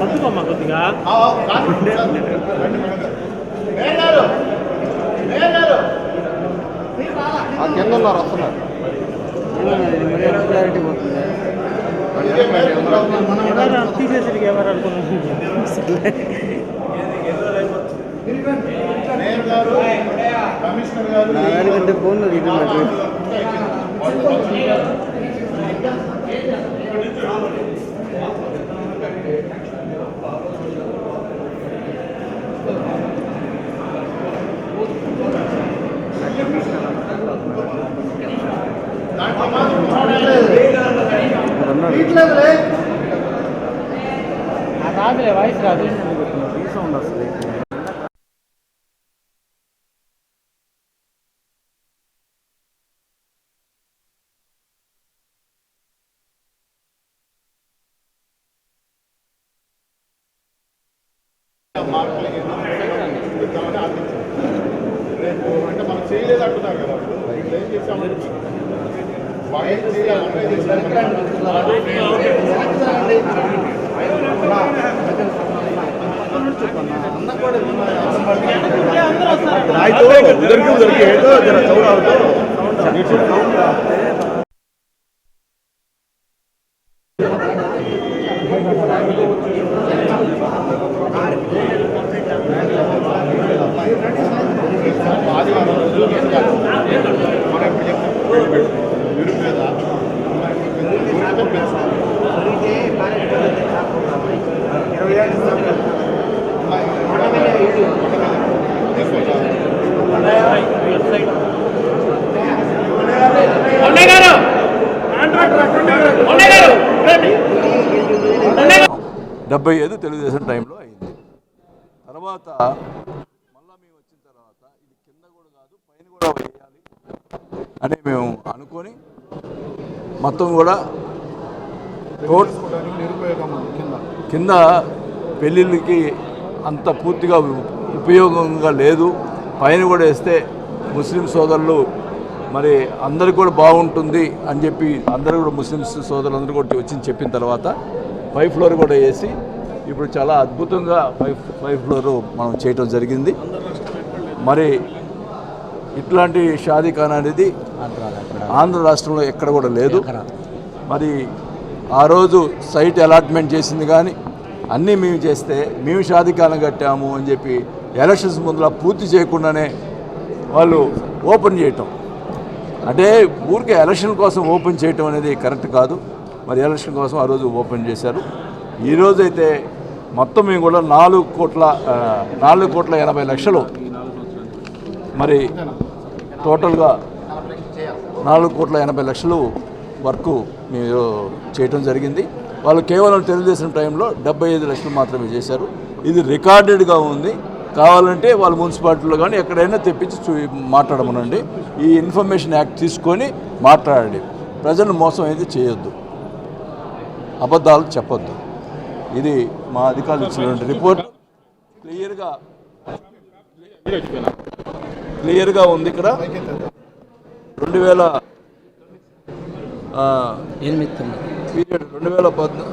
అందుకోమ్మా కొద్దిగా కింద ఉన్నారు వస్తున్నారు క్లారిటీ పోతుంది తీసేసరికి ఎవరు అనుకున్నాం నాకంటే ఫోన్ ఇది రాదులే వాయిస్ రాదు సౌండ్ వస్తుంది అంటే మనం చేయలేదు అంటున్నారు కదా ఏం చేసామంటే డెబ్బై ఐదు తెలుగుదేశం టైంలో అయింది. తర్వాత మళ్ళీ మేము వచ్చిన తర్వాత ఇది కింద కూడా కాదు పైన కూడా వేయాలి అని మేము అనుకొని మొత్తం కూడా కింద పెళ్ళిళ్ళకి అంత పూర్తిగా ఉపయోగంగా లేదు. పైన కూడా వేస్తే ముస్లిం సోదరులు మరి అందరికి కూడా బాగుంటుంది అని చెప్పి అందరూ కూడా ముస్లిమ్స్ సోదరులందరూ కూడా వచ్చి చెప్పిన తర్వాత 5th ఫ్లోర్ కూడా వేసి ఇప్పుడు చాలా అద్భుతంగా 5th ఫ్లోర్ మనం చేయటం జరిగింది. మరి ఇట్లాంటి షాదీఖానా అనేది ఆంధ్ర రాష్ట్రంలో ఎక్కడ కూడా లేదు. మరి ఆ రోజు సైట్ అలాట్మెంట్ చేసింది కానీ అన్నీ మేము చేస్తే మేము షాదీఖానా కట్టాము అని చెప్పి ఎలక్షన్స్ ముందులా పూర్తి చేయకుండానే వాళ్ళు ఓపెన్ చేయటం అంటే ఊరికే ఎలక్షన్ కోసం ఓపెన్ చేయటం అనేది కరెక్ట్ కాదు. మరి ఎలక్షన్ కోసం ఆ రోజు ఓపెన్ చేశారు. ఈరోజు అయితే మొత్తం మేము కూడా 4,80,00,000 మరి టోటల్గా 4,80,00,000 వర్క్ మీరు చేయటం జరిగింది. వాళ్ళు కేవలం తెలుగుదేశం టైంలో 75 లక్షలు మాత్రమే చేశారు. ఇది రికార్డెడ్గా ఉంది. కావాలంటే వాళ్ళు మున్సిపాలిటీలో కానీ ఎక్కడైనా తెప్పించి మాట్లాడమనండి. ఈ ఇన్ఫర్మేషన్ యాక్ట్ తీసుకొని మాట్లాడండి. ప్రజలను మోసం అయితే చేయొద్దు, అబద్ధాలు చెప్పొద్దు. ఇది మా అధికారులు ఇచ్చినటువంటి రిపోర్ట్ క్లియర్గా ఉంది. ఇక్కడ 2008 పీరియడ్ 2014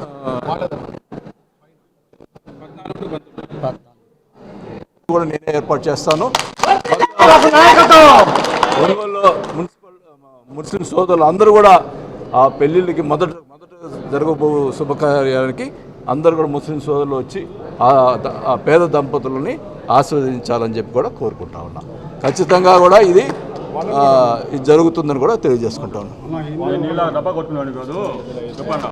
కూడా నేనే ఏర్పాటు చేస్తాను. ఒంగోలులో ముస్లిం సోదరులు అందరూ కూడా ఆ పెళ్ళిళ్ళకి మొదట జరగబో శుభకార్యానికి అందరూ కూడా ముస్లిం సోదరులు వచ్చి ఆ పేద దంపతులని ఆశీర్వదించాలని చెప్పి కూడా కోరుకుంటా ఉన్నా. ఖచ్చితంగా కూడా ఇది జరుగుతుందని కూడా తెలియజేసుకుంటా ఉన్నాను.